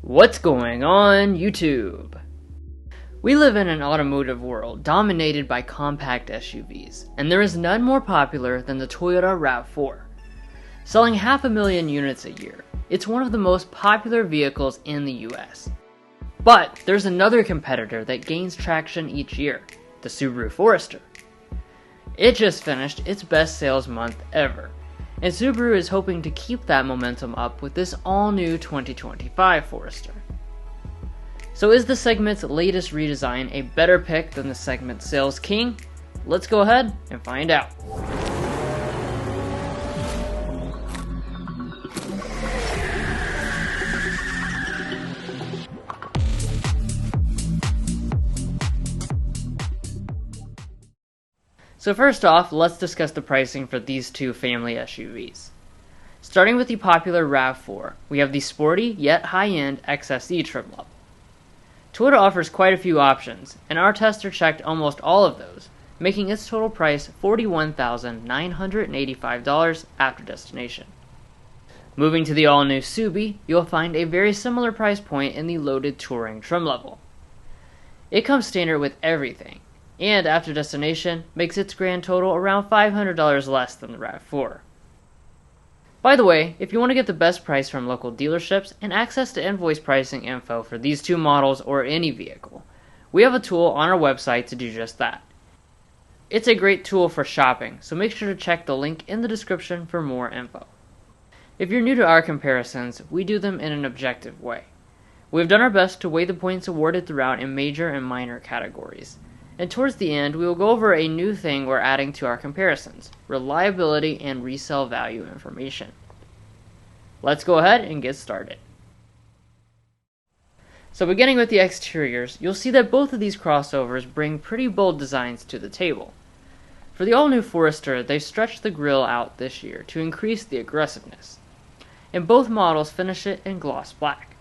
What's going on, YouTube? We live in an automotive world dominated by compact SUVs, and there is none more popular than the Toyota RAV4. Selling 500,000 units a year, it's one of the most popular vehicles in the US. But there's another competitor that gains traction each year, the Subaru Forester. It just finished its best sales month ever, and Subaru is hoping to keep that momentum up with this all-new 2025 Forester. So is the segment's latest redesign a better pick than the segment's sales king? Let's go ahead and find out. So first off, let's discuss the pricing for these two family SUVs. Starting with the popular RAV4, we have the sporty yet high-end XSE trim level. Toyota offers quite a few options, and our tester checked almost all of those, making its total price $41,985 after destination. Moving to the all-new Subi, you'll find a very similar price point in the loaded Touring trim level. It comes standard with everything, and after destination makes its grand total around $500 less than the RAV4. By the way, if you want to get the best price from local dealerships and access to invoice pricing info for these two models or any vehicle, we have a tool on our website to do just that. It's a great tool for shopping, so make sure to check the link in the description for more info. If you're new to our comparisons, we do them in an objective way. We've done our best to weigh the points awarded throughout in major and minor categories. And towards the end, we will go over a new thing we're adding to our comparisons: reliability and resale value information. Let's go ahead and get started. So beginning with the exteriors, you'll see that both of these crossovers bring pretty bold designs to the table. For the all-new Forester, they've stretched the grille out this year to increase the aggressiveness, and both models finish it in gloss black.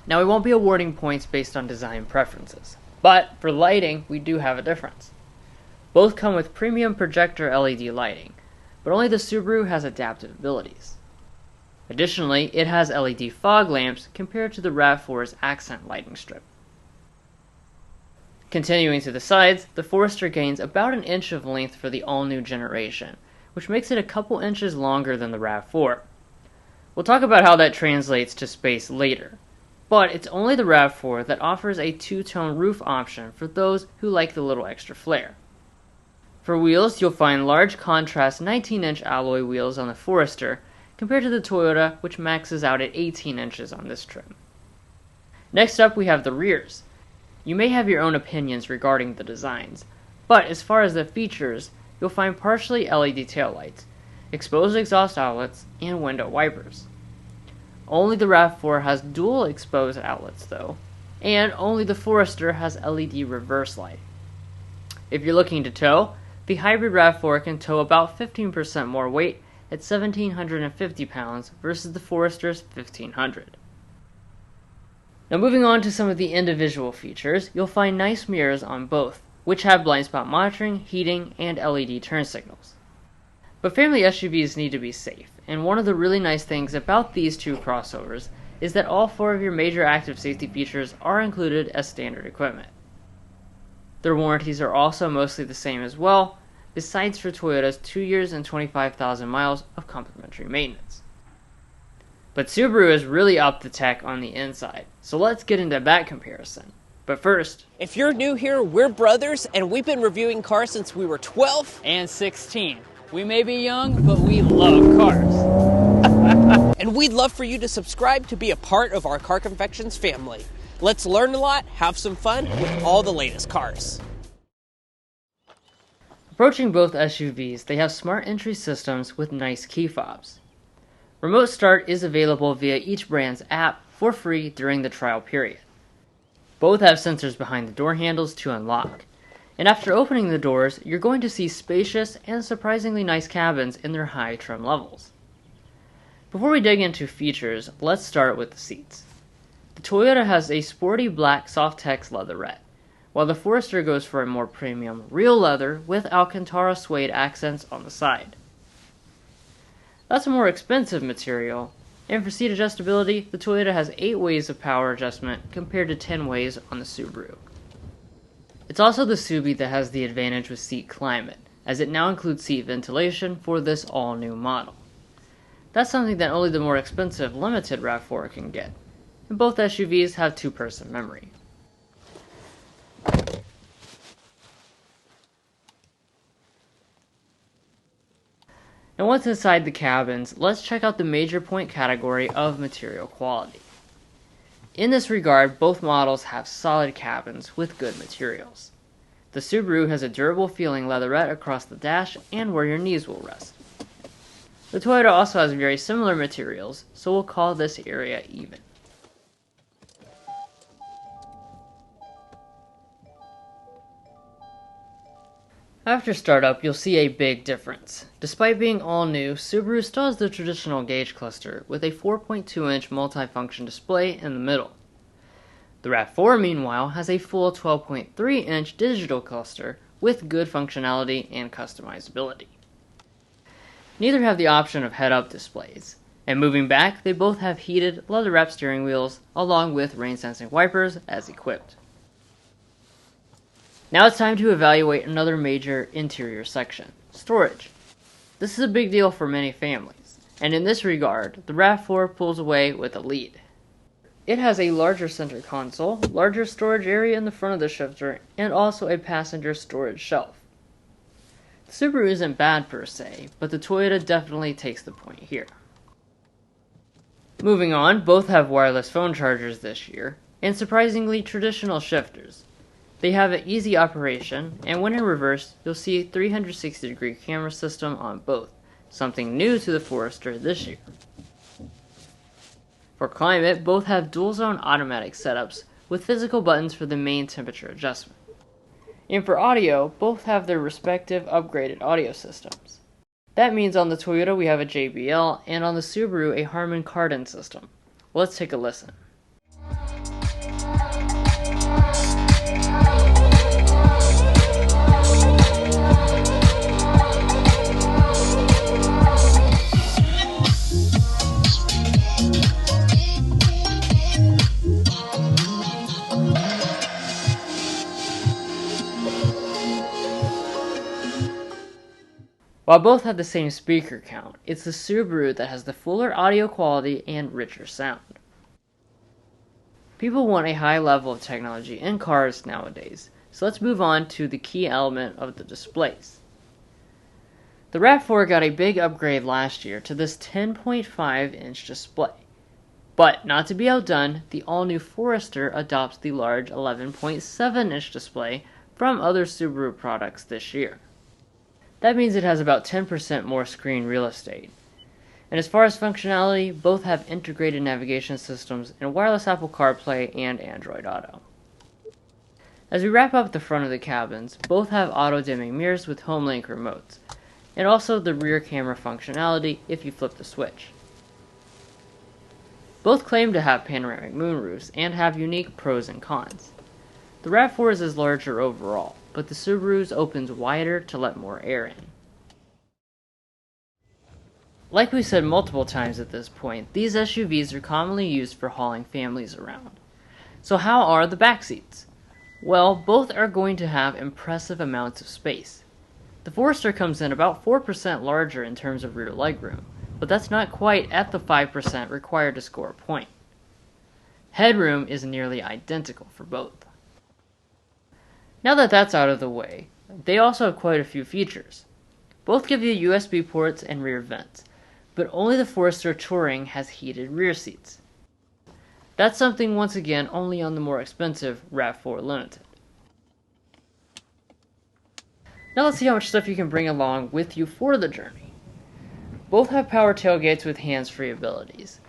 Now we won't be awarding points based on design preferences, but for lighting, we do have a difference. Both come with premium projector LED lighting, but only the Subaru has adaptive abilities. Additionally, it has LED fog lamps compared to the RAV4's accent lighting strip. Continuing to the sides, the Forester gains about an inch of length for the all-new generation, which makes it a couple inches longer than the RAV4. We'll talk about how that translates to space later. But it's only the RAV4 that offers a two-tone roof option for those who like the little extra flair. For wheels, you'll find large contrast 19-inch alloy wheels on the Forester, compared to the Toyota, which maxes out at 18 inches on this trim. Next up, we have the rears. You may have your own opinions regarding the designs, but as far as the features, you'll find partially LED taillights, exposed exhaust outlets, and window wipers. Only the RAV4 has dual exposed outlets though, and only the Forester has LED reverse light. If you're looking to tow, the hybrid RAV4 can tow about 15% more weight at 1,750 pounds versus the Forester's 1,500. Now moving on to some of the individual features, you'll find nice mirrors on both, which have blind spot monitoring, heating, and LED turn signals. But family SUVs need to be safe, and one of the really nice things about these two crossovers is that all four of your major active safety features are included as standard equipment. Their warranties are also mostly the same as well, besides for Toyota's 2 years and 25,000 miles of complimentary maintenance. But Subaru has really upped the tech on the inside, so let's get into that comparison. But first, if you're new here, we're brothers, and we've been reviewing cars since we were 12 and 16. We may be young, but we love cars. And we'd love for you to subscribe to be a part of our Car Confections family. Let's learn a lot, have some fun with all the latest cars. Approaching both SUVs, they have smart entry systems with nice key fobs. Remote start is available via each brand's app for free during the trial period. Both have sensors behind the door handles to unlock. And after opening the doors, you're going to see spacious and surprisingly nice cabins in their high trim levels. Before we dig into features, let's start with the seats. The Toyota has a sporty black Softex leatherette, while the Forester goes for a more premium real leather with Alcantara suede accents on the side. That's a more expensive material, And for seat adjustability, the Toyota has 8 ways of power adjustment compared to 10 ways on the Subaru. It's also the Subi that has the advantage with seat climate, as it now includes seat ventilation for this all-new model. That's something that only the more expensive limited RAV4 can get, and both SUVs have 2-person memory. And once inside the cabins, let's check out the major point category of material quality. In this regard, both models have solid cabins with good materials. The Subaru has a durable feeling leatherette across the dash and where your knees will rest. The Toyota also has very similar materials, so we'll call this area even. After startup, you'll see a big difference. Despite being all new, Subaru still has the traditional gauge cluster with a 4.2-inch multifunction display in the middle. The RAV4, meanwhile, has a full 12.3-inch digital cluster with good functionality and customizability. Neither have the option of head-up displays, and moving back, they both have heated, leather-wrapped steering wheels along with rain-sensing wipers as equipped. Now it's time to evaluate another major interior section, storage. This is a big deal for many families, and in this regard, the RAV4 pulls away with a lead. It has a larger center console, larger storage area in the front of the shifter, and also a passenger storage shelf. The Subaru isn't bad per se, but the Toyota definitely takes the point here. Moving on, both have wireless phone chargers this year, and surprisingly traditional shifters. They have an easy operation, and when in reverse, you'll see a 360-degree camera system on both, something new to the Forester this year. For climate, both have dual-zone automatic setups with physical buttons for the main temperature adjustment. And for audio, both have their respective upgraded audio systems. That means on the Toyota we have a JBL, and on the Subaru a Harman Kardon system. Let's take a listen. While both have the same speaker count, it's the Subaru that has the fuller audio quality and richer sound. People want a high level of technology in cars nowadays, so let's move on to the key element of the displays. The RAV4 got a big upgrade last year to this 10.5-inch display. But, not to be outdone, the all-new Forester adopts the large 11.7-inch display from other Subaru products this year. That means it has about 10% more screen real estate. And as far as functionality, both have integrated navigation systems and wireless Apple CarPlay and Android Auto. As we wrap up the front of the cabins, both have auto-dimming mirrors with HomeLink remotes, and also the rear camera functionality if you flip the switch. Both claim to have panoramic moonroofs and have unique pros and cons. The RAV4's is larger overall, but the Subaru's opens wider to let more air in. Like we said multiple times at this point, these SUVs are commonly used for hauling families around. So how are the back seats? Well, both are going to have impressive amounts of space. The Forester comes in about 4% larger in terms of rear legroom, but that's not quite at the 5% required to score a point. Headroom is nearly identical for both. Now that that's out of the way, they also have quite a few features. Both give you USB ports and rear vents, but only the Forester Touring has heated rear seats. That's something once again only on the more expensive RAV4 Limited. Now let's see how much stuff you can bring along with you for the journey. Both have power tailgates with hands-free abilities.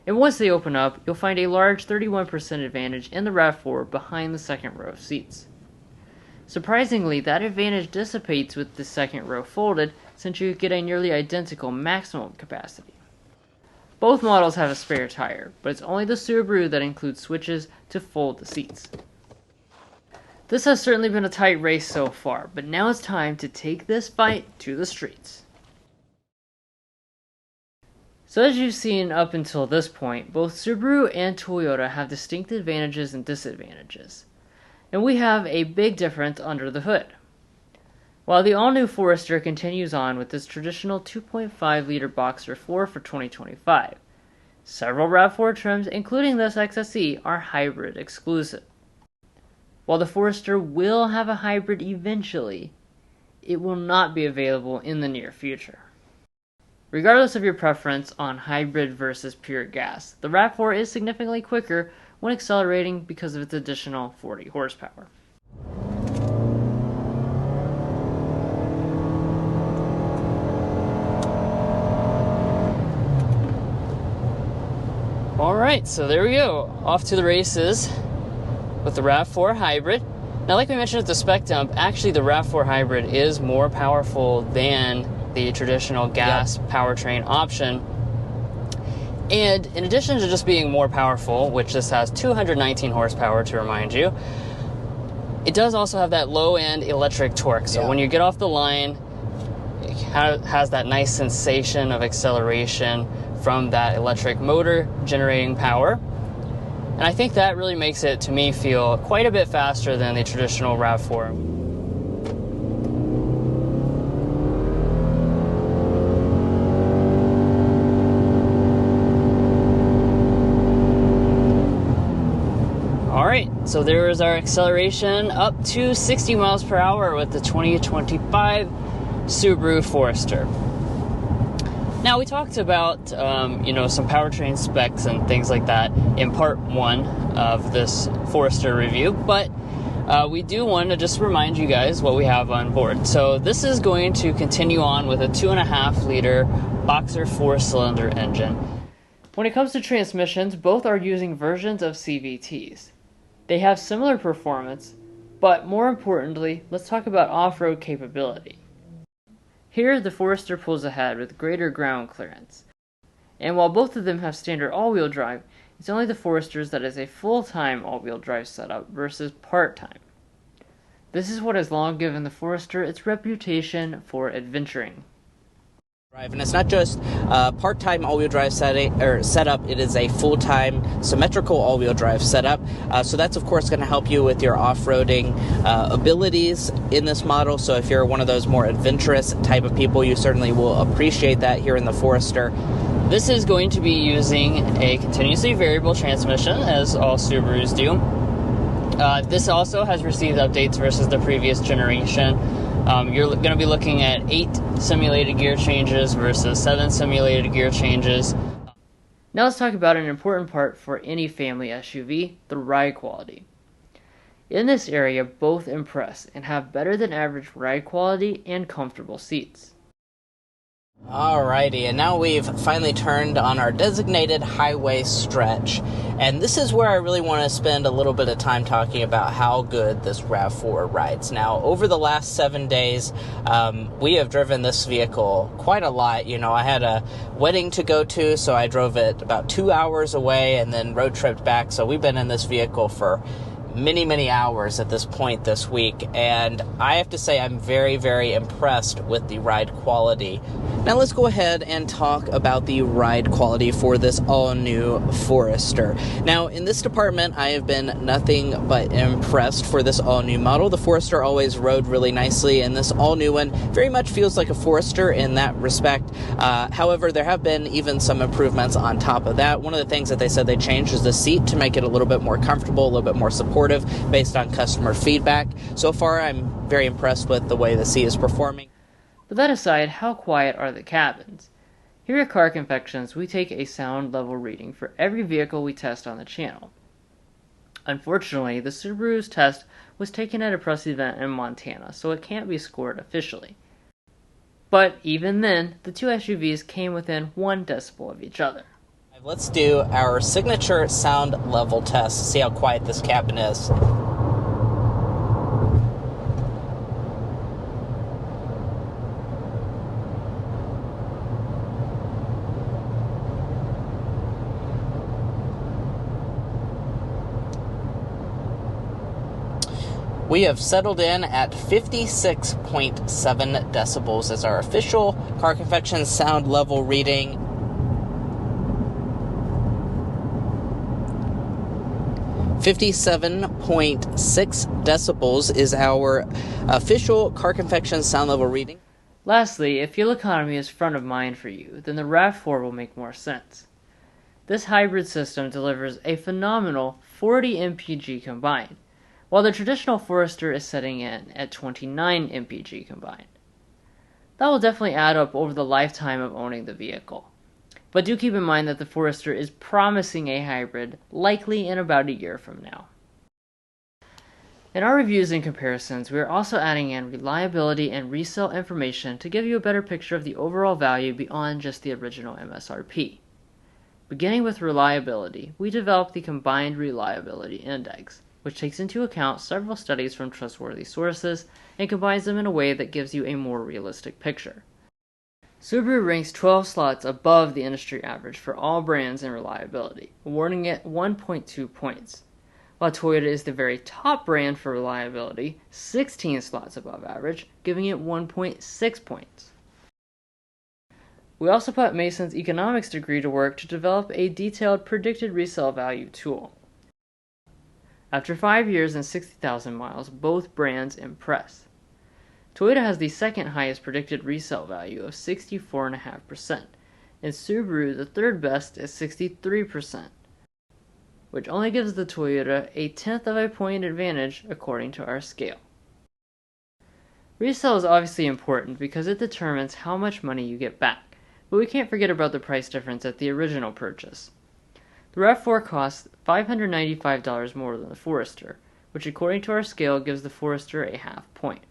And once they open up, you'll find a large 31% advantage in the RAV4 behind the second row of seats. Surprisingly, that advantage dissipates with the second row folded, since you get a nearly identical maximum capacity. Both models have a spare tire, but it's only the Subaru that includes switches to fold the seats. This has certainly been a tight race so far, but now it's time to take this fight to the streets. So as you've seen up until this point, both Subaru and Toyota have distinct advantages and disadvantages. And we have a big difference under the hood. While the all-new Forester continues on with its traditional 2.5-liter Boxer 4 for 2025, several RAV4 trims, including this XSE, are hybrid exclusive. While the Forester will have a hybrid eventually, it will not be available in the near future. Regardless of your preference on hybrid versus pure gas, the RAV4 is significantly quicker when accelerating because of its additional 40 horsepower. Alright, so there we go. Off to the races with the RAV4 Hybrid. Now, like we mentioned at the spec dump, actually the RAV4 Hybrid is more powerful than the traditional gas powertrain option. And in addition to just being more powerful, which this has 219 horsepower to remind you, it does also have that low-end electric torque. So when you get off the line, it has that nice sensation of acceleration from that electric motor generating power. And I think that really makes it, to me, feel quite a bit faster than the traditional RAV4. Alright, so there is our acceleration up to 60 miles per hour with the 2025 Subaru Forester. Now, we talked about, some powertrain specs and things like that in part 1 of this Forester review, but we do want to just remind you guys what we have on board. So this is going to continue on with a 2.5-liter Boxer 4-cylinder engine. When it comes to transmissions, both are using versions of CVTs. They have similar performance, but more importantly, let's talk about off-road capability. Here, the Forester pulls ahead with greater ground clearance. And while both of them have standard all-wheel drive, it's only the Forester's that is a full-time all-wheel drive setup versus part-time. This is what has long given the Forester its reputation for adventuring. And it's not just a part-time all-wheel drive setup, it is a full-time symmetrical all-wheel drive setup. So that's, of course, going to help you with your off-roading abilities in this model. So if you're one of those more adventurous type of people, you certainly will appreciate that here in the Forester. This is going to be using a continuously variable transmission, as all Subarus do. This also has received updates versus the previous generation. You're going to be looking at 8 simulated gear changes versus 7 simulated gear changes. Now let's talk about an important part for any family SUV, the ride quality. In this area, both impress and have better than average ride quality and comfortable seats. Alrighty, and now we've finally turned on our designated highway stretch, and this is where I really want to spend a little bit of time talking about how good this RAV4 rides. Now, over the last 7 days, we have driven this vehicle quite a lot. I had a wedding to go to, so I drove it about 2 hours away and then road tripped back, so we've been in this vehicle for many hours at this point this week, and I have to say I'm very, very impressed with the ride quality. Now let's go ahead and talk about the ride quality for this all-new Forester. Now, in this department, I have been nothing but impressed for this all-new model. The Forester always rode really nicely, and this all-new one very much feels like a Forester in that respect. However, there have been even some improvements on top of that. One of the things that they said they changed is the seat to make it a little bit more comfortable, a little bit more supportive based on customer feedback. So far, I'm very impressed with the way the seat is performing. But that aside, how quiet are the cabins? Here at Car Confections, we take a sound level reading for every vehicle we test on the channel. Unfortunately, the Subaru's test was taken at a press event in Montana, so it can't be scored officially. But even then, the two SUVs came within 1 decibel of each other. Let's do our signature sound level test to see how quiet this cabin is. We have settled in at 56.7 decibels as our official Car Confections sound level reading. 57.6 decibels is our official Car Confections sound level reading. Lastly, if fuel economy is front of mind for you, then the RAV4 will make more sense. This hybrid system delivers a phenomenal 40 mpg combined, while the traditional Forester is setting in at 29 mpg combined. That will definitely add up over the lifetime of owning the vehicle. But do keep in mind that the Forester is promising a hybrid likely in about a year from now. In our reviews and comparisons, we are also adding in reliability and resale information to give you a better picture of the overall value beyond just the original MSRP. Beginning with reliability, we developed the Combined Reliability Index, which takes into account several studies from trustworthy sources and combines them in a way that gives you a more realistic picture. Subaru ranks 12 slots above the industry average for all brands in reliability, awarding it 1.2 points. While Toyota is the very top brand for reliability, 16 slots above average, giving it 1.6 points. We also put Mason's economics degree to work to develop a detailed predicted resale value tool. After 5 years and 60,000 miles, both brands impress. Toyota has the second highest predicted resale value of 64.5%, and Subaru the third best at 63%, which only gives the Toyota a 1/10 of a point advantage according to our scale. Resale is obviously important because it determines how much money you get back, but we can't forget about the price difference at the original purchase. The RAV4 costs $595 more than the Forester, which according to our scale gives the Forester a half point.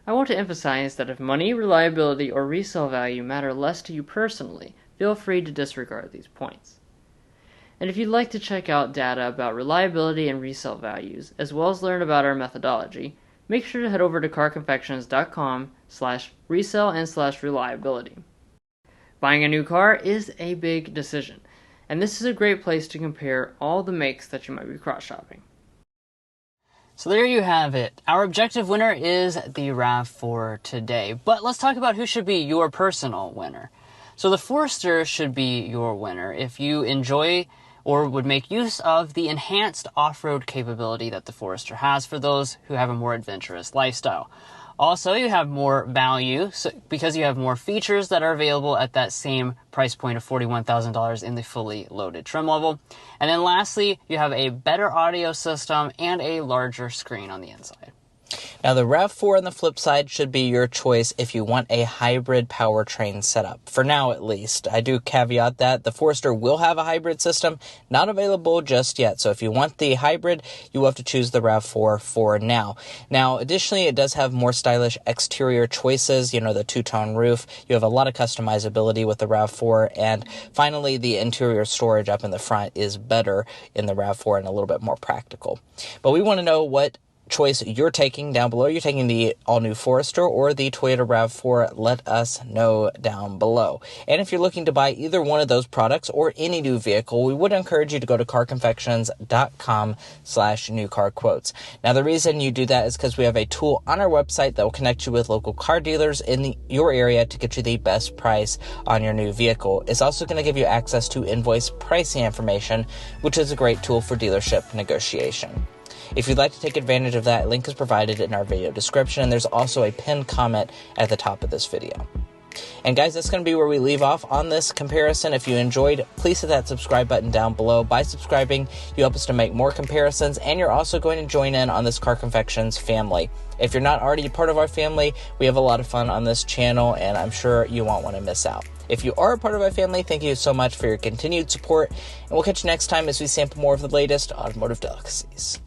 I want to emphasize that if money, reliability, or resale value matter less to you personally, feel free to disregard these points. And if you'd like to check out data about reliability and resale values, as well as learn about our methodology, make sure to head over to carconfections.com/resale and /reliability. Buying a new car is a big decision, and this is a great place to compare all the makes that you might be cross-shopping. So there you have it. Our objective winner is the RAV4 today. But let's talk about who should be your personal winner. So the Forester should be your winner if you enjoy or would make use of the enhanced off-road capability that the Forester has for those who have a more adventurous lifestyle. Also, you have more value because you have more features that are available at that same price point of $41,000 in the fully loaded trim level. And then lastly, you have a better audio system and a larger screen on the inside. Now, the RAV4 on the flip side should be your choice if you want a hybrid powertrain setup. For now, at least. I do caveat that the Forester will have a hybrid system, not available just yet. So if you want the hybrid, you will have to choose the RAV4 for now. Now, additionally, it does have more stylish exterior choices. You know, the two-tone roof. You have a lot of customizability with the RAV4. And finally, the interior storage up in the front is better in the RAV4 and a little bit more practical. But we want to know what choice you're taking down below. You're taking the all-new Forester or the Toyota RAV4, let us know down below. And if you're looking to buy either one of those products or any new vehicle, we would encourage you to go to carconfections.com/newcarquotes. Now, the reason you do that is because we have a tool on our website that will connect you with local car dealers in your area to get you the best price on your new vehicle. It's also going to give you access to invoice pricing information, which is a great tool for dealership negotiation. If you'd like to take advantage of that, link is provided in our video description, and there's also a pinned comment at the top of this video. And guys, that's going to be where we leave off on this comparison. If you enjoyed, please hit that subscribe button down below. By subscribing, you help us to make more comparisons, and you're also going to join in on this Car Confections family. If you're not already a part of our family, we have a lot of fun on this channel, and I'm sure you won't want to miss out. If you are a part of our family, thank you so much for your continued support, and we'll catch you next time as we sample more of the latest automotive delicacies.